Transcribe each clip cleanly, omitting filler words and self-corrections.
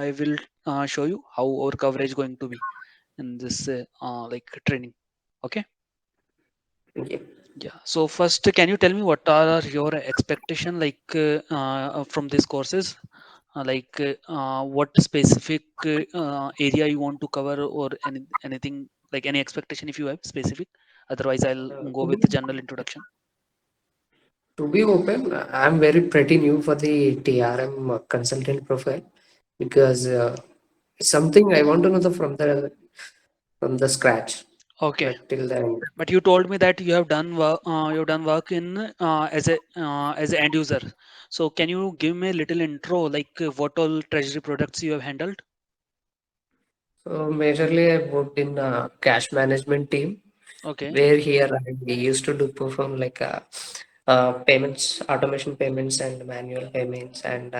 I will show you how our coverage going to be in this like training. Okay. Yeah. Yeah. So first, can you tell me what are your expectation like from these courses? What specific area you want to cover, or anything like any expectation if you have specific. Otherwise, I'll go To with be the general introduction. open, I'm very pretty new for the TRM consultant profile because something I want to know from the scratch, Okay. like till the end. But you told me that you have done work. You've done work in as a end user. So can you give me a little intro, like what all treasury products you have handled? So majorly I worked in cash management team Okay. where here we used to do perform like payments, automation payments and manual payments and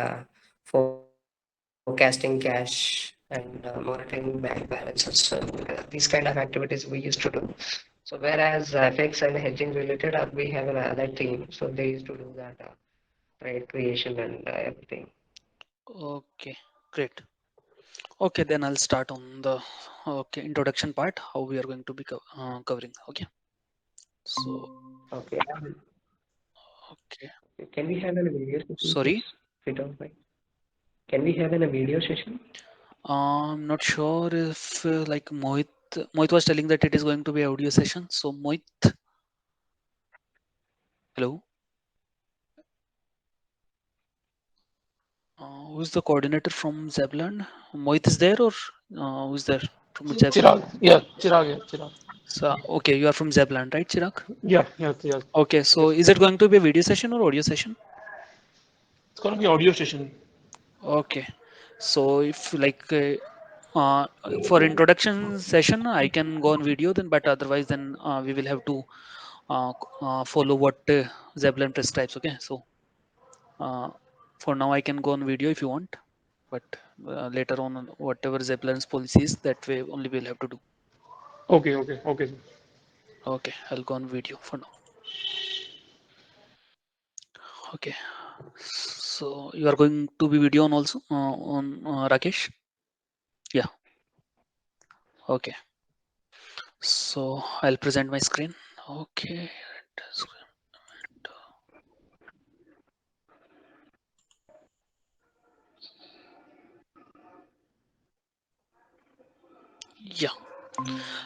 forecasting cash and monitoring bank balances. So, these kind of activities we used to do. So whereas FX and hedging related, we have another team. So they used to do that trade creation and everything. Okay. Great. Okay, then I'll start on the okay introduction part. How we are going to be covering. Okay. So Okay. okay. Can we have a video session, please? Sorry. If you don't mind. Can we have a video session? I'm not sure if like Mohit was telling that it is going to be audio session. So Mohit, hello. Who's the coordinator from Zebland? Mohit is there, or who's there from Zebland? Chirag. Yeah, Chirag. Yeah, Chirag. So okay, you are from Zebland, right, Chirag? Yeah, yeah, yeah. Okay, so Yes. is it going to be a video session or audio session? It's gonna be audio session. Okay, so if like uh, for introduction session, I can go on video then, but otherwise then we will have to follow what Zebland prescribes. Okay, so uh, for now I can go on video if you want, but later on whatever Zebland's policy is, that way only we'll have to do. Okay, okay, okay, sir. Okay, I'll go on video for now. Okay, so you are going to be video on also on Rakesh? Yeah. Okay, so I'll present my screen. Okay. Yeah.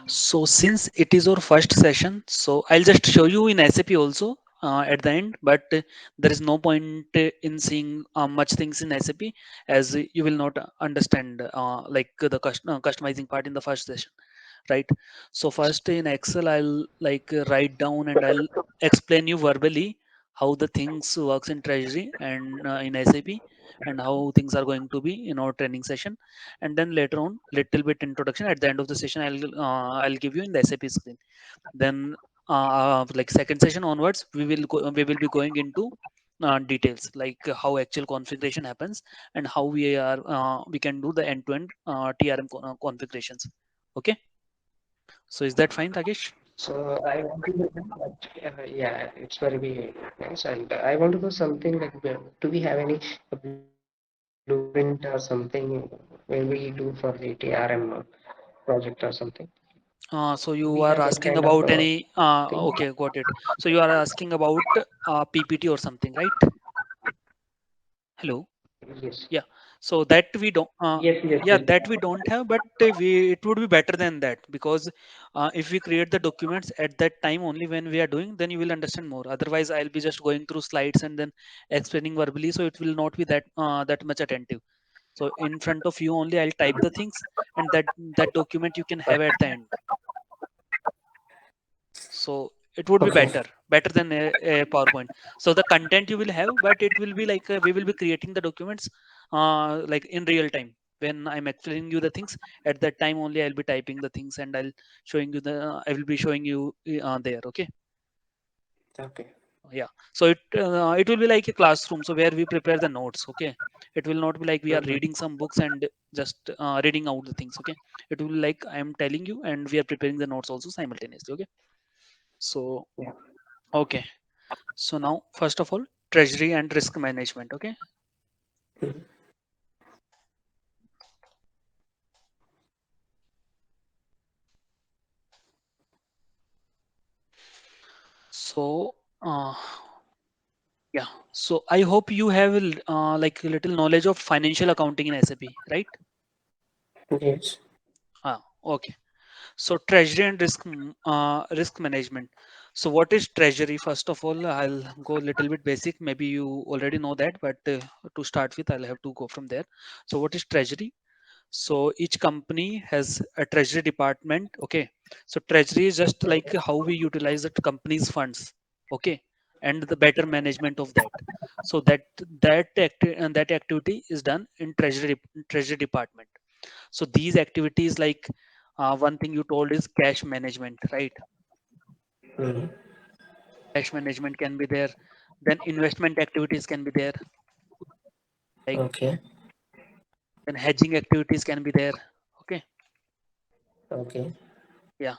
So since it is our first session, so I'll just show you in SAP also at the end, but there is no point in seeing much things in SAP, as you will not understand like the customizing part in the first session, right? So first in Excel, I'll like write down and I'll explain you verbally how the things works in Treasury and in SAP, and how things are going to be in our training session, and then later on little bit introduction at the end of the session. I'll give you in the SAP screen. Then like second session onwards, we will be going into details like how actual configuration happens and how we can do the end-to-end TRM configurations. Okay, so is that fine, Rakesh? So I want to know that, yeah, it's very nice. And I want to know something like, do we have any blueprint or something when we do for the TRM project or something? Do So we have you that are kind of asking about any thing? okay, got it. So you are asking about PPT or something, right? Hello. Yes. Yeah, so that we don't Yes, yes, yeah, yes. that we don't have, but we it would be better than that, because if we create the documents at that time only when we are doing, then you will understand more. Otherwise I'll be just going through slides and then explaining verbally, so it will not be that much attentive. So in front of you only I'll type the things, and that document you can have at the end. So it would be Okay. better than a PowerPoint. So the content you will have, but it will be like we will be creating the documents like in real time. When I'm explaining you the things, at that time only I'll be typing the things, and I will be showing you there. Okay. Okay. Yeah. So it will be like a classroom, so where we prepare the notes. Okay. It will not be like we are Mhm. reading some books and just reading out the things. Okay. It will be like I am telling you, and we are preparing the notes also simultaneously. Okay. So Yeah. okay. So now, first of all, treasury and risk management. Okay. Mhm. So, yeah. So I hope you have like a little knowledge of financial accounting in SAP, right? Yes. Okay. So treasury and risk management. So what is treasury? First of all, I'll go a little bit basic. Maybe you already know that, but to start with, I'll have to go from there. So what is treasury? So each company has a treasury department. Okay. So treasury is just like how we utilize the company's funds. Okay. And the better management of that. So that activity is done in treasury department. So these activities like one thing you told is cash management, right? Mhm. Cash management can be there. Then investment activities can be there. Like Okay. then hedging activities can be there. Okay. Okay. Yeah.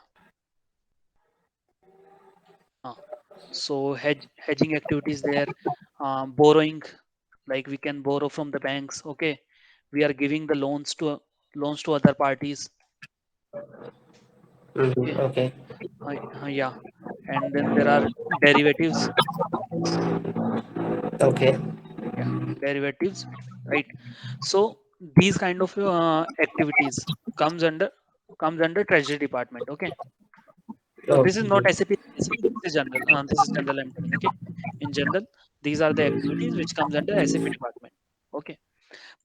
Uh, so hedging activities there. Borrowing, like we can borrow from the banks. Okay. We are giving the loans to other parties. Mhm. Okay. Okay. Yeah. And then there are derivatives. Okay. Yeah, derivatives, right? So these kind of activities comes under comes under treasury department. Okay, so this is not Okay. SAP, this is general. This is general I'm telling. Okay, in general these are the activities which comes under SAP department. Okay,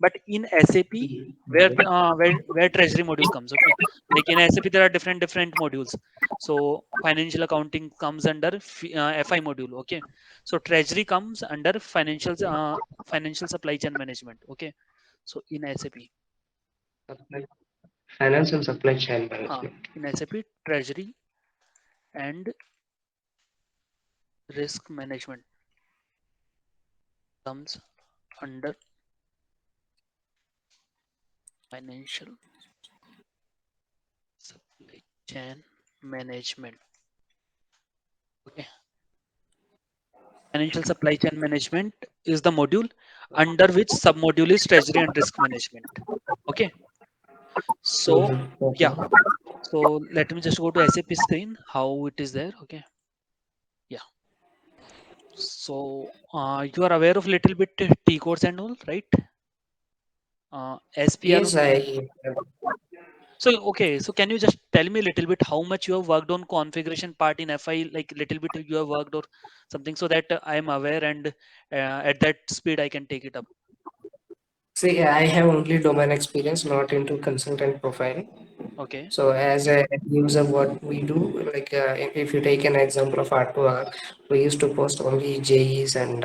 but in SAP, where treasury module comes. Okay, like in SAP there are different modules. So financial accounting comes under FI module. Okay, so treasury comes under financial supply chain management. Okay, so in SAP, Supply- Finance and supply chain uh, management. in SAP treasury and risk management comes under financial supply chain management. Okay, financial supply chain management is the module under which submodule is treasury and risk management. Okay, so Mhm. Okay. yeah, so let me just go to SAP screen how it is there. Okay, yeah, so you are aware of little bit T codes and all, right? SPRO. Yes, I. So okay, so can you just tell me a little bit how much you have worked on configuration part in FI, like little bit you have worked or something, so that I am aware and at that speed I can take it up. See, I have only domain experience, not into consultant profile. Okay. So as a user, what we do, like if you take an example of R2R, we used to post only JEs and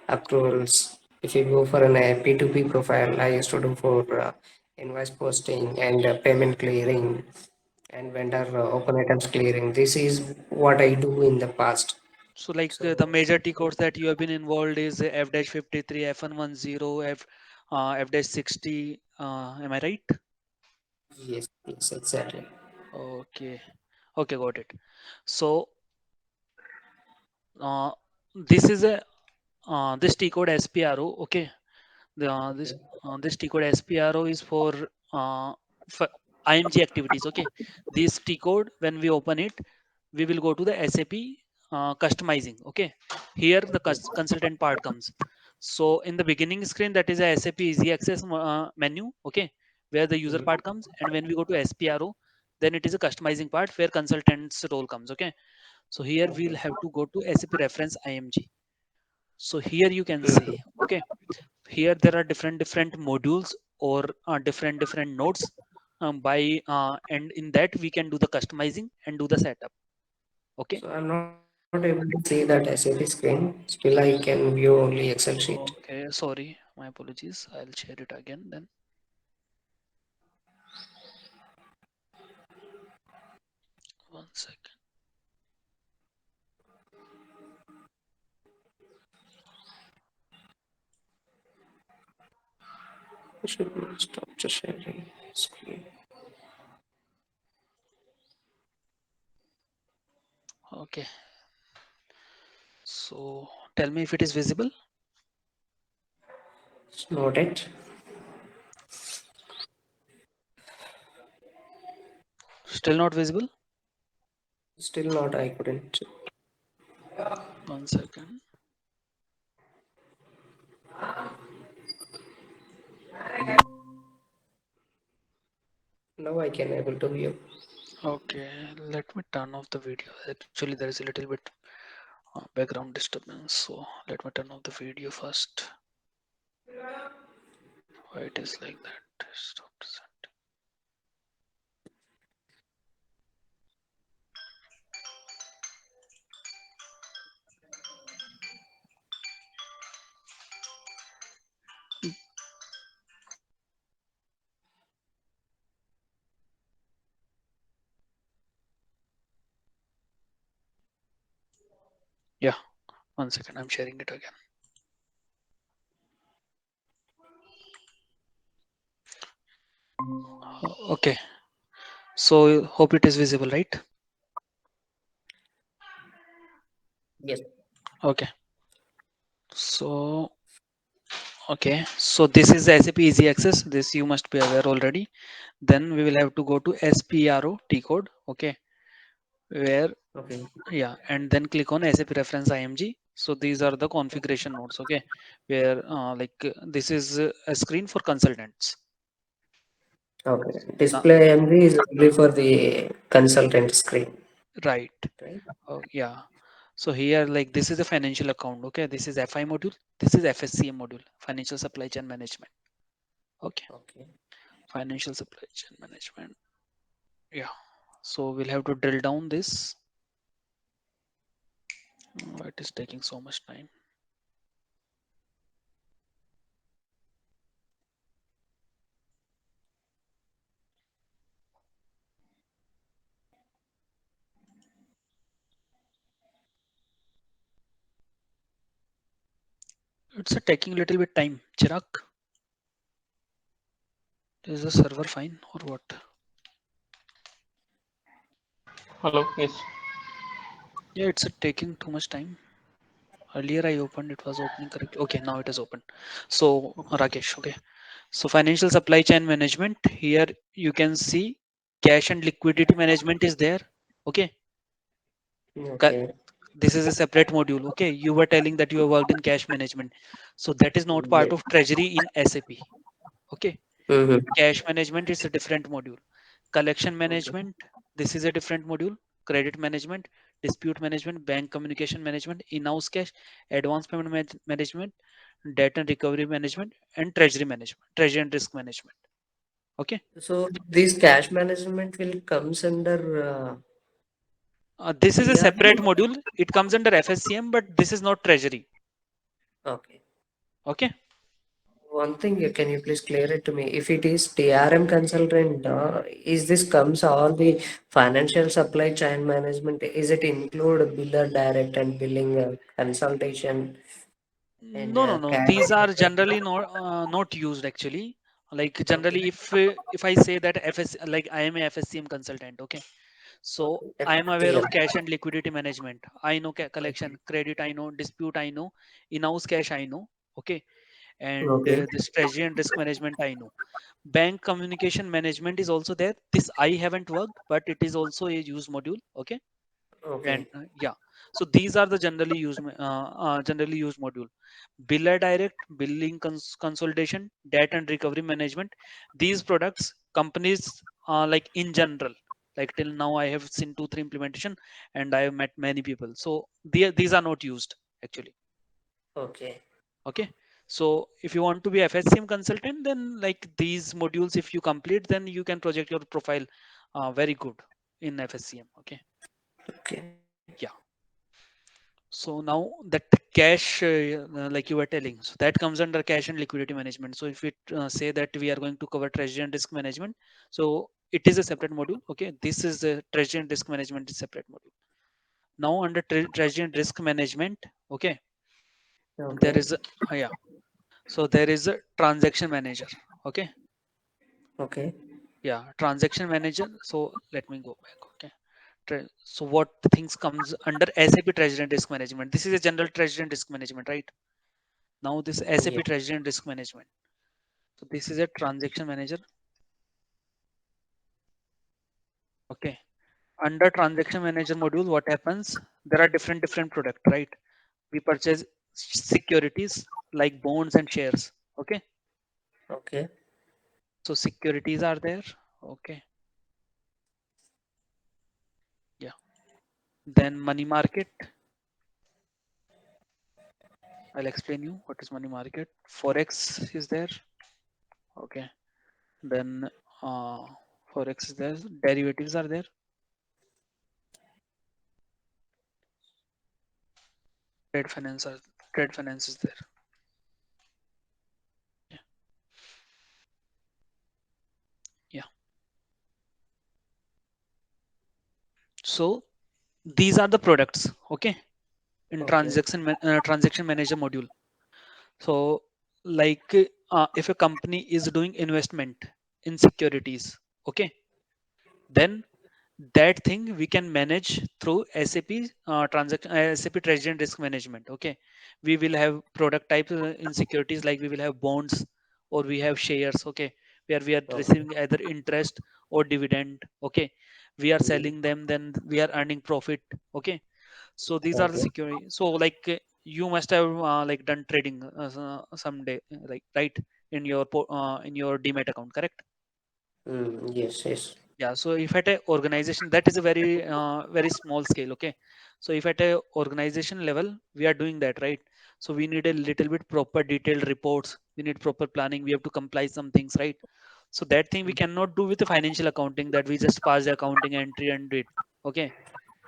approvals. If you go for an P2P profile, I used to do for invoice posting and payment clearing and vendor open items clearing. This is what I do in the past. So like the So major T codes that you have been involved is F-53, F110, F-60. Am I right? yes, yes, exactly. Okay. Okay, got it. So uh, this is a this T code SPRO. Okay. This T code SPRO is uh, for IMG activities. Okay. This T code when we open it, we will go to the SAP customizing. Okay, here the consultant part comes. So in the beginning screen, that is a SAP easy access menu. Okay, where the user part comes, and when we go to SPRO, then it is a customizing part where consultant's role comes. Okay, so here we'll have to go to SAP reference IMG. So here you can see. Mhm. Okay, here there are different modules or different nodes by and in that we can do the customizing and do the setup. Okay. So I'm not able to see that SAP screen. Still, I can view only Excel sheet. Okay, sorry, my apologies. I'll share it again then. One second. I should not stop the sharing screen. Okay, so tell me if it is visible. It's not it. Still not visible. Still not. I couldn't. One second. Now I can able to view. Okay, let me turn off the video. Actually, there is a little bit background disturbance, so let me turn off the video first. Why it is like that? Stop present. Yeah, one second. I'm sharing it again. Okay, so hope it is visible, right? Yes. Okay, so okay, so this is the SAP Easy Access. This you must be aware already. Then we will have to go to SPRO T code. Okay, where Okay. yeah, and then click on SAP reference IMG. So these are the configuration nodes. Okay, where this is a screen for consultants. Okay. Now, Display MV is only for the consultant screen, right. right? Oh, yeah. So here, like this is a financial account. Okay, this is FI module. This is FSCM module, financial supply chain management. Okay, Okay. financial supply chain management. Yeah. So we'll have to drill down this. Oh, it is taking so much time. It's taking a little bit time. Chirag, is the server fine or what? Hello. Yes. Yeah, it's taking too much time. Earlier I opened, it was opening correctly. Okay, now it is open. So Rakesh, okay. So financial supply chain management, here you can see cash and liquidity management is there. Okay. Ca- Okay. This is a separate module. Okay. You were telling that you have worked in cash management. So that is not part Yes. of treasury in SAP. Okay. Mm-hmm. Cash management is a different module. Collection Okay. management, this is a different module. Credit management, dispute management, bank communication management, in-house cash, advance payment management, debt and recovery management, and treasury management, treasury and risk management. Okay. So this cash management will comes under This is a separate TRM? module. It comes under FSCM, but this is not treasury. Okay. Okay. One thing, can you please clear it to me? If it is TRM consultant, is this comes all the financial supply chain management? Is it include biller direct and billing consultation and No, no, no. cash? These are generally not used actually. Like Okay. generally, if I say that like I am a FSCM consultant, okay. So Okay. I am aware FTM. of cash and liquidity management. I know Okay. collection, credit. I know dispute. I know in-house cash. I know. Okay, and Okay. this treasury and risk management. I know. Bank communication management is also there. This I haven't worked, but it is also a use module. Okay, and Okay. yeah. So these are the generally used module. Biller direct, billing consolidation, debt and recovery management. These products companies like in general, like till now I have seen 2 3 implementation and I have met many people. So these are not used actually. Okay. Okay. So if you want to be FSCM consultant, then like these modules, if you complete, then you can project your profile very good in FSCM. Okay. Okay. Yeah. So now that cash, like you were telling, so that comes under cash and liquidity management. So if we say that we are going to cover treasury and risk management, so it is a separate module. Okay, this is a treasury and risk management is separate module. Now under treasury and risk management, okay, there Okay. is yeah. So there is a transaction manager. Okay, Okay. yeah, transaction manager. So let me go back. Okay. So what things comes under SAP treasury and risk management? This is a general treasury and risk management, right? Now this Yeah. SAP Treasury and Risk Management. So this is a transaction manager. Okay. Under transaction manager module, what happens? There are different product, right? We purchase securities like bonds and shares. Okay. Okay. So securities are there. Okay. Yeah. Then money market. I'll explain you what is money market. Forex is there. Okay. Then uh, forex is there. Derivatives are there. Trade finance are trade finance is there. Yeah. Yeah. So these are the products. Okay. In Okay. transaction manager module. So like if a company is doing investment in securities, okay, then that thing we can manage through SAP SAP Treasury and Risk Management. Okay, we will have product types in securities like we will have bonds or we have shares. Okay, where we are Okay. receiving either interest or dividend. Okay, we are Mm. selling them, then we are earning profit. Okay, so these are the Okay. security. So like you must have like done trading someday, like right in your in your demat account, correct? Yes. Yes. Yeah, so if at a organization, that is a very small scale. Okay, so if at a organization level we are doing that, right? So we need a little bit proper detailed reports, we need proper planning, we have to comply some things, right? So that thing we cannot do with the financial accounting, that we just pass the accounting entry and do it. Okay,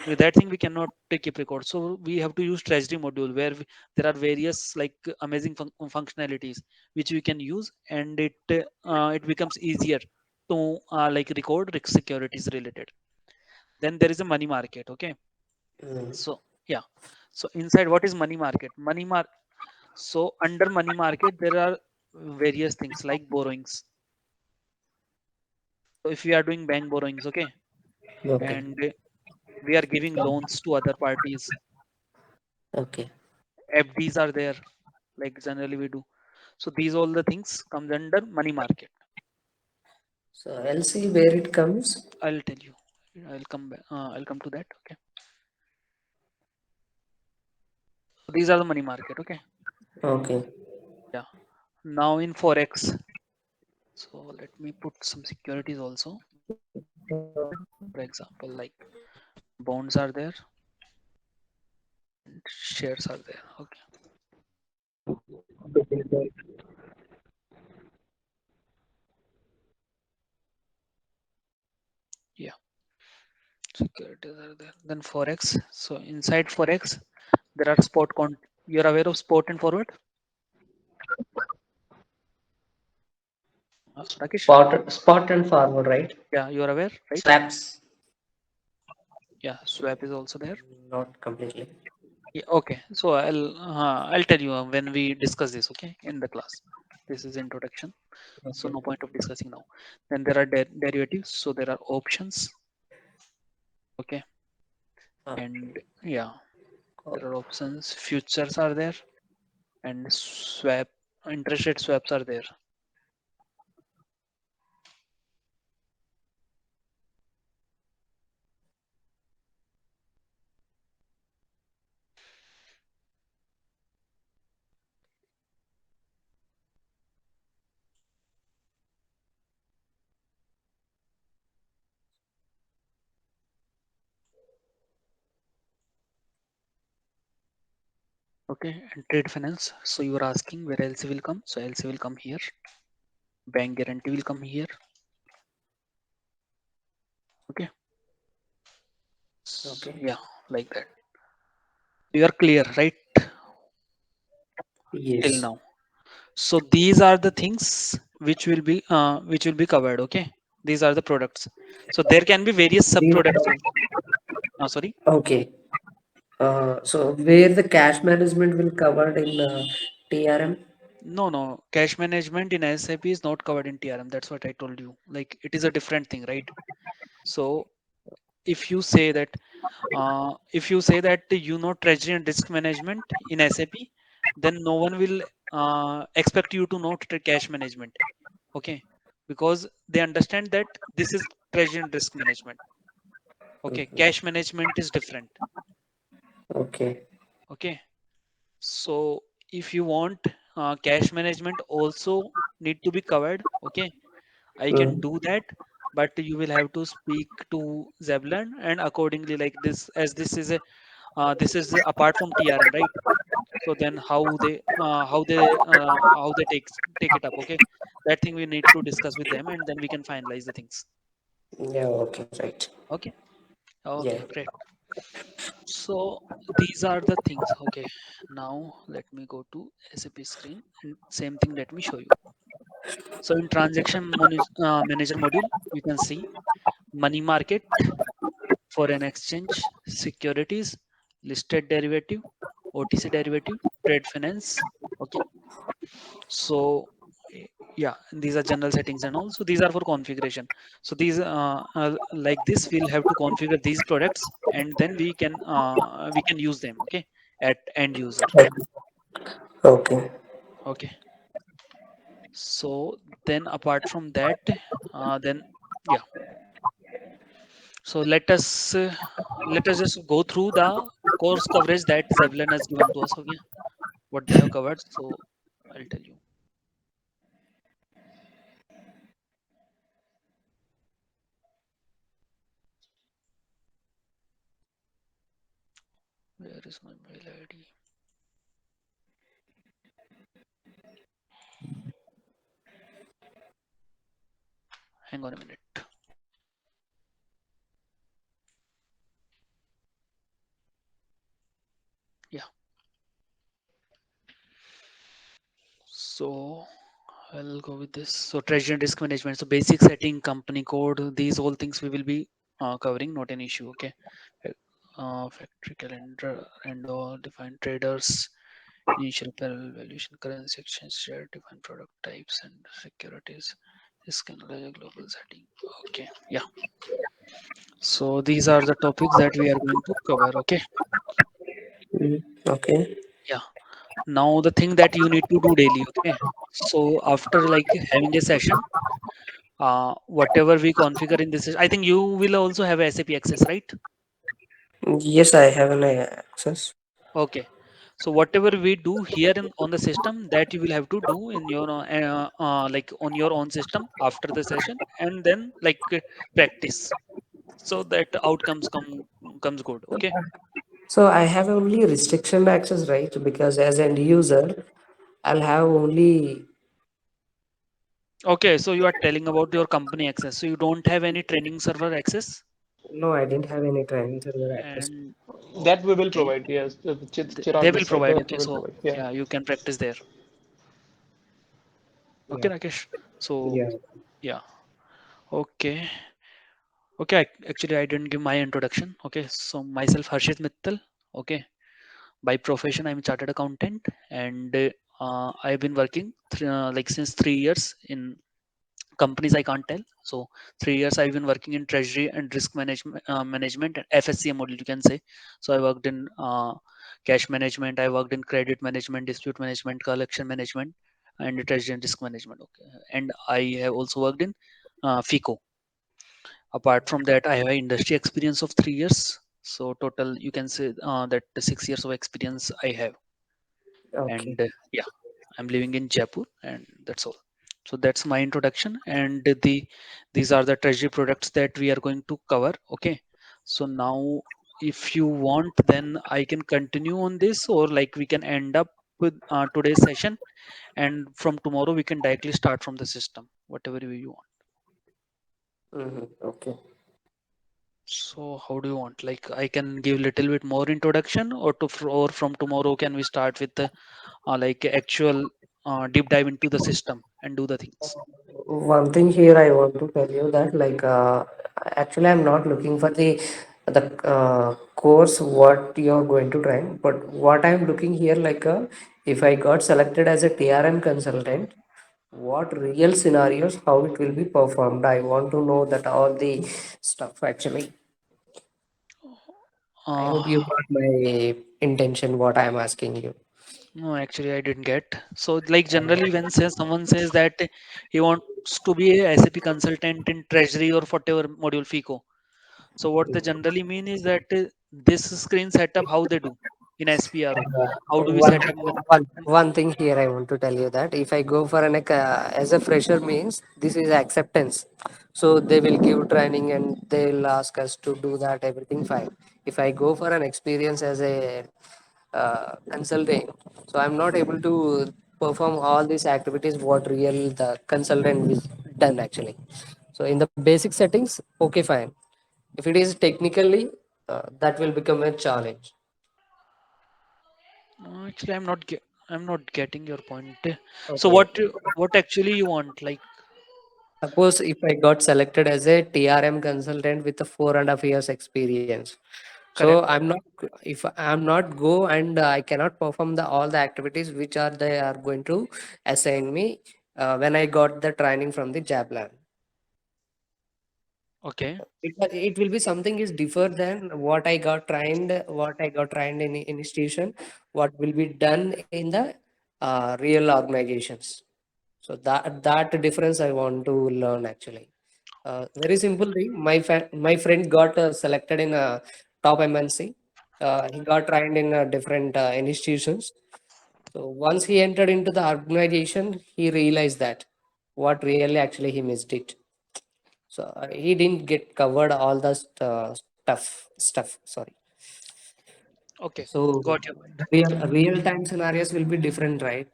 with that thing we cannot keep record, so we have to use treasury module where there are various like amazing functionalities which we can use, and it becomes easier to like record securities related. Then there is a money market. Okay, Mm. so yeah, so inside what is money market, so under money market there are various things like borrowings. So if we are doing bank borrowings, okay, Okay. and we are giving loans to other parties, Okay. FDs are there, like generally we do. So these all the things comes under money market. So LC where it comes? I'll tell you. I'll come back. I'll come to that. Okay. So these are the money market. Okay. Okay. Yeah. Now in forex. So let me put some securities also. For example, like bonds are there and shares are there. Okay. Yeah. Securities are there. Then forex. So inside forex, there are spot con. You're aware of spot and forward? Rakesh? Spot and forward, right? Yeah, you're aware, right? Swaps. Yeah. Swap is also there. Not completely. Yeah, okay, so I'll tell you when we discuss this. Okay, in the class. This is introduction, so Okay. no point of discussing now. Then there are derivatives, so there are options. Okay, Ah, and yeah, oh, there are options. Futures are there, and swap interest rate swaps are there. Okay, and trade finance. So you are asking where LC will come. So LC will come here. Bank guarantee will come here. Okay, so okay. yeah, like that. You are clear, right? Till Yes. now. So these are the things which will be covered. Okay, these are the products. So there can be various sub These products also. Sorry. okay. So where the cash management will covered in TRM? No, cash management in SAP is not covered in TRM. That's what I told you, like it is a different thing, right? So if you say that you know treasury and risk management in SAP, then no one will expect you to know cash management. Okay, because they understand that this is treasury and risk management. Okay, Mhm. cash management is different. Okay. Okay, So if you want, cash management also need to be covered. Okay, I can Mm. do that, but you will have to speak to Zebulon and accordingly, like this, as this is apart from TRM, right? So then how they take it up. Okay, that thing we need to discuss with them, and then we can finalize the things. Yeah, okay, right. Okay. Yeah. Okay, great. So these are the things. Okay, now let me go to SAP screen and same thing. Let me show you. So in manager module, you can see money market, foreign exchange, securities, listed derivative, OTC derivative, trade finance. Okay, so yeah, these are general settings and all. So these are for configuration. So these like this, we'll have to configure these products, and then we can use them. Okay, at end user. Okay. Okay, so then apart from that, then yeah. So let us just go through the course coverage that Zevlin has given to us. Okay, what they have covered. So I'll tell you. Where is my mail ID? Hang on a minute. Yeah. So I'll go with this. So treasury and risk management. So basic setting, company code, these all things we will be covering, not an issue. Okay. Factory calendar and all, define traders, initial parallel valuation, currency exchange share, define product types and securities, risk analysis, global setting. Okay. Yeah. So these are the topics that we are going to cover. Okay. Mm. Okay. Yeah. Now the thing that you need to do daily. Okay. So after like having a session, whatever we configure in this, I think you will also have a SAP access, right? Yes, I have an access. Okay. So whatever we do here on the system, that you will have to do in your like on your own system after the session, and then like practice, so that outcomes comes good. Okay. So I have only restriction access, right? Because as an user, I'll have only. Okay. So you are telling about your company access. So you don't have any training server access, No, I didn't have any training server access. and That we will okay, provide. Yes, the they Chirag will just said provide. that we Okay. will So provide. Yeah. yeah, you can practice there. Okay, Yeah. Rakesh. So Yeah. yeah. Okay. Okay, actually, I didn't give my introduction. Okay, so myself Harshit Mittal. Okay, by profession, I'm a chartered accountant, and I've been working like since 3 years in companies I can't tell. So 3 years I've been working in treasury and risk management and FSCM model, you can say. So I worked in cash management, I worked in credit management, dispute management, collection management, and treasury and risk management. Okay, and I have also worked in FICO. Apart from that, I have industry experience of 3 years. So total, you can say that the 6 years of experience I have. Okay. And yeah, I'm living in Jaipur, and that's all. So that's my introduction. And these are the treasury products that we are going to cover. Okay. So now, if you want, then I can continue on this, or like we can end up with today's session, and from tomorrow we can directly start from the system, whatever way you want. Okay. So how do you want? Like I can give little bit more introduction, or from tomorrow can we start with the like actual deep dive into the system and do the things. One thing here I want to tell you that actually I'm not looking for the course what you're going to train, but what I'm looking here if I got selected as a TRM consultant, what real scenarios how it will be performed. I want to know that all the stuff actually. I Uh, hope you got my intention what I'm asking you. no, actually I didn't get. So like generally when someone says that he wants to be a SAP consultant in treasury or whatever module FICO. So what they generally mean is that this screen setup how they do. in SPR? Uh, How do we one, set up? one thing here I want to tell you that if I go for an as a fresher means this is acceptance. So they will give training and they will ask us to do that everything fine. If I go for an experience as a consultant, so I'm not able to perform all these activities what real the consultant is done actually. So in the basic settings, okay fine. If it is technically, that will become a challenge. Actually, I'm not getting your point. So Okay. what actually you want? Like, Suppose if I got selected as a TRM consultant with a 4.5 years experience, so correct? if I'm not go and I cannot perform the all the activities which are they are going to assign me when I got the training from the Jablan. Okay, It will be something is different than what I got trained in institution, what will be done in the real organizations. So that difference I want to learn actually. Very simple thing. My friend got selected in a top MNC. He got trained in different institutions. So once he entered into the organization, he realized that what really actually he missed it. So he didn't get covered all the stuff. Sorry. okay, So got your the point. real time scenarios will be different, right?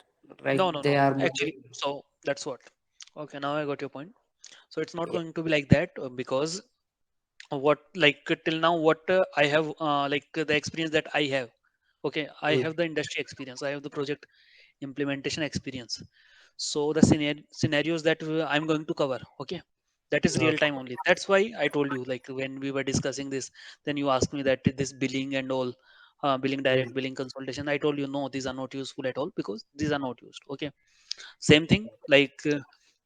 No, Like no, they no. are Actually, moving. so that's what. Okay, now I got your point. So it's not Yeah. going to be like that because what like till now what I have the experience that I have. Okay, I Mm. have the industry experience. I have the project implementation experience. So the scenarios that I'm going to cover, okay, that is real Okay. time only. That's why I told you, like when we were discussing this, then you asked me that this billing and all, billing, direct Mm. billing, consultation, I told you no, these are not useful at all because these are not used. Okay, same thing, like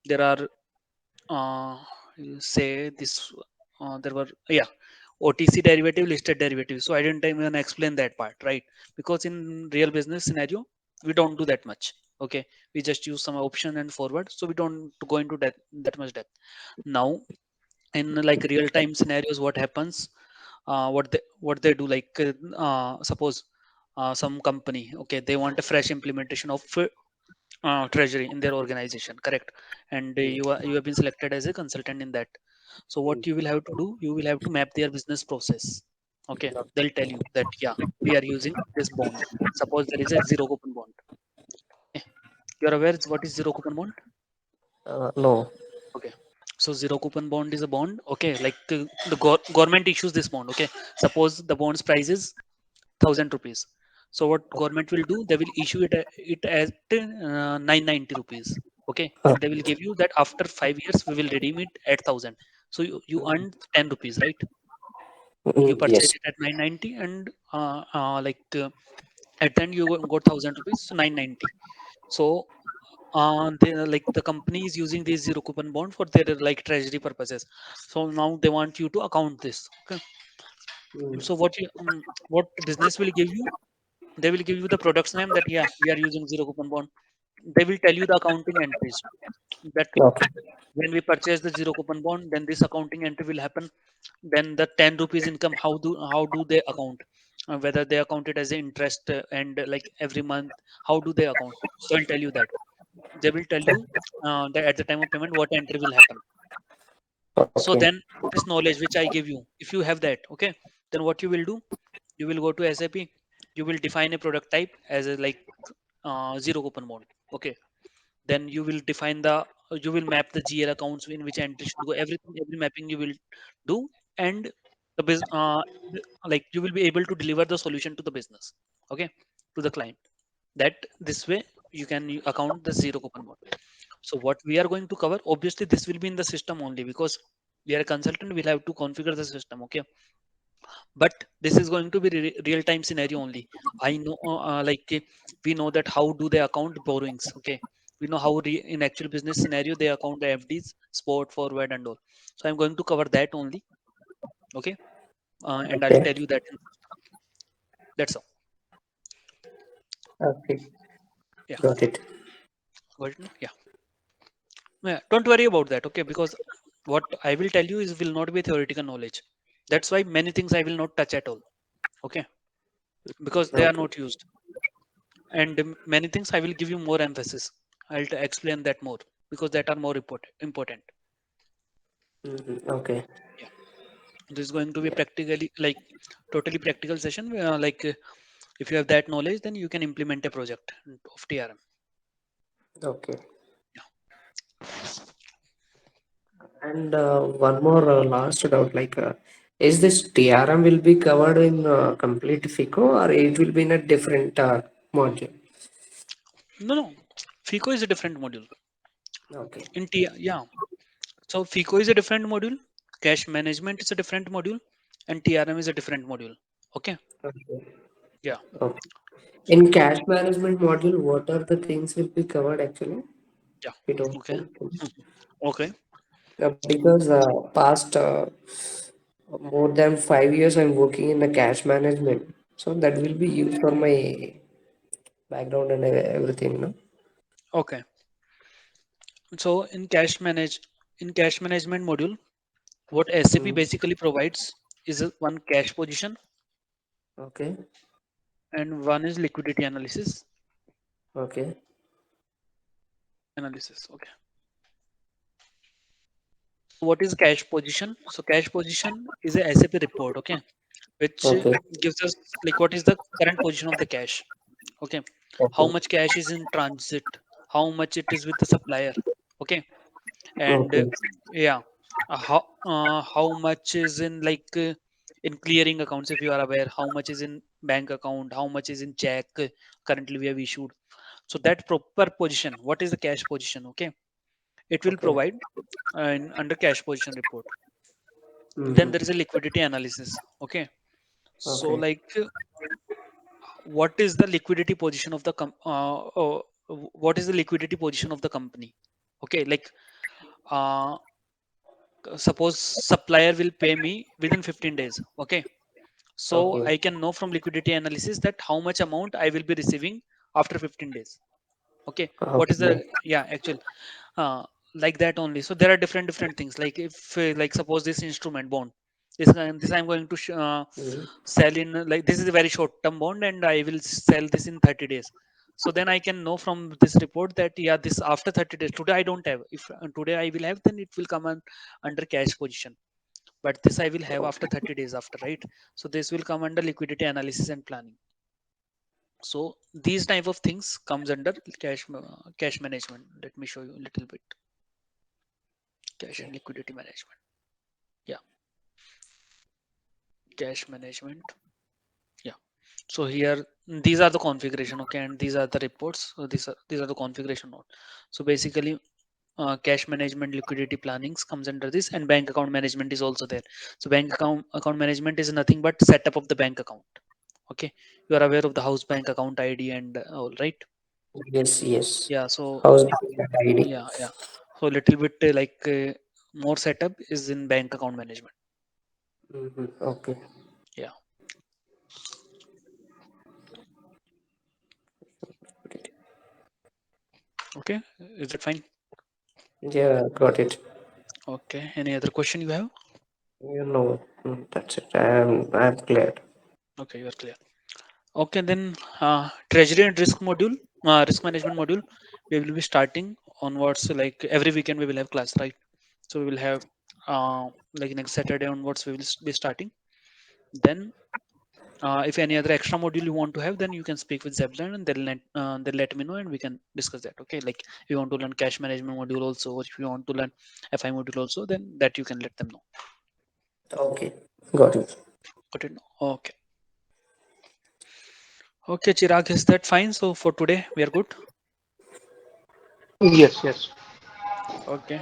there are you say this there were, yeah, OTC derivative, listed derivative. So I didn't even explain that part, right? Because in real business scenario, we don't do that much. Okay, we just use some option and forward, so we don't go into that much depth. Now, in like real time scenarios, what happens? What they do, like suppose some company, okay, they want a fresh implementation of treasury in their organization, correct? And Mm. you have been selected as a consultant in that. So Mm. what you will have to do, you will have to map their business process. Okay, Okay. they'll tell you that yeah, we are using this bond. Suppose there is a zero coupon bond. Okay, you're aware what is zero coupon bond? No. Okay, so zero coupon bond is a bond, okay, like the government issues this bond. Okay, suppose the bond's price is 1,000 rupees. So what government will do, they will issue it at 990 rupees. Okay, and they will give you that after 5 years we will redeem it at 1,000. So you earn 10 rupees, right? You Mm, purchase yes. it at 990 and at the end you got 1,000 rupees, so 990. So like the company is using this zero coupon bond for their like treasury purposes. So now they want you to account this. Okay, Mm. so what business will give you, they will give you the product's name that yeah, we are using zero coupon bond. They will tell you the accounting entries that Okay. when we purchase the zero coupon bond, then this accounting entry will happen. Then the 10 rupees income, how do they account? Whether they account it as an interest and like every month, how do they account? They'll tell you that. They will tell you that at the time of payment what entry will happen. So Okay. then this knowledge which I give you, if you have that, okay, then what you will do, you will go to SAP, you will define a product type as a like zero coupon bond. Okay, then you will define the, you will map the GL accounts in which entry should go, everything, every mapping you will do. And the like you will be able to deliver the solution to the business, okay, to the client, that this way you can account the zero coupon bond. So what we are going to cover, obviously this will be in the system only because we are a consultant, we'll have to configure the system. Okay, but this is going to be real time scenario only. I know we know that how do they account borrowings. Okay, we know how in actual business scenario they account the FDs, spot forward and all. So I'm going to cover that only. Okay, and I'll Okay. tell you that in system. That's all. Okay. Yeah, Got it. got it? Yeah, yeah, don't worry about that. Okay, because what I will tell you is will not be theoretical knowledge. That's why many things I will not touch at all. Okay, because they are Okay. not used. And many things I will give you more emphasis. I'll explain that more because that are more important. Okay. Yeah, this is going to be Yeah. practically like totally practical session. If you have that knowledge, then you can implement a project of TRM. Okay. Yeah. And one more last doubt, is this TRM will be covered in complete FICO or it will be in a different module? No, no. FICO is a different module. Okay. In T, yeah. So FICO is a different module. Cash management is a different module, and TRM is a different module. Okay. Okay. Yeah. Okay. In cash management module, what are the things will be covered actually? Yeah. We don't Okay. know. Okay. Because past more than 5 years I'm working in the cash management, so that will be used for my background and everything, no? Okay. So in cash management module, what SAP Mm. basically provides is one cash position Okay. and one is liquidity analysis. Okay. Okay. What is cash position? So cash position is a SAP report, okay, which Okay. gives us like what is the current position of the cash, okay, how Okay. much cash is in transit, how much it is with the supplier, okay, and Okay. yeah, how much is in clearing accounts, if you are aware, how much is in bank account, how much is in check currently we have issued. So that proper position, what is the cash position, okay, it will Okay. provide under cash position report. Then Mm-hmm. there is a liquidity analysis, okay, so Okay. what is the liquidity position of the what is the liquidity position of the company, okay, uh, suppose supplier will pay me within 15 days, okay, so Okay. I can know from liquidity analysis that how much amount I will be receiving after 15 days, okay, what is the, Okay. yeah, actual, uh, like that only. So there are different things, like if like suppose this instrument bond, this I'm going to Mm. sell in like this is a very short term bond and I will sell this in 30 days. So then I can know from this report that yeah, this after 30 days, today I don't have, if today I will have, then it will come under cash position, but this I will have after 30 days after, right? So this will come under liquidity analysis and planning. So these type of things comes under cash management. Let me show you a little bit. Cash and Okay. liquidity management. Yeah, cash management. Yeah. So here these are the configuration, okay, and these are the reports. So these are the configuration node. So basically, cash management, liquidity plannings comes under this, and bank account management is also there. So bank account management is nothing but setup of the bank account. Okay, you are aware of the house bank account ID and all, right? Yes, yes. Yeah. So How's the ID? yeah, yeah. So little bit more setup is in bank account management. Mm-hmm. Okay. Yeah. Okay. Is that fine? Yeah, got it. Okay. Any other question you have? You know, that's it. I'm clear. Okay, you are clear. Okay, then treasury and risk management module, we will be starting onwards. Like every weekend, we will have class, right? So we will have like next Saturday onwards, we will be starting. Then, if any other extra module you want to have, then you can speak with Zeblan and they'll let me know and we can discuss that. Okay, like if you want to learn cash management module also, or if you want to learn FI module also, then that you can let them know. Okay, got it. Got it? Okay. Okay, Chirag, is that fine? So for today, we are good. Yes, yes. Okay.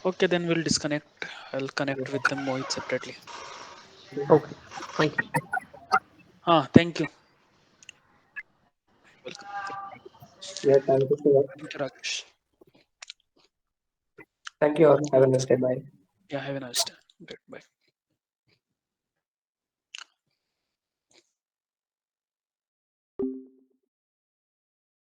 Okay, then we'll disconnect. I'll connect with them Mohit separately. Okay. Thank you. Thank you. Welcome. Yeah, thank you so much. Thank you, Rakesh. Thank you all. Have a nice day. Bye. Yeah, have a nice day. Great. Bye.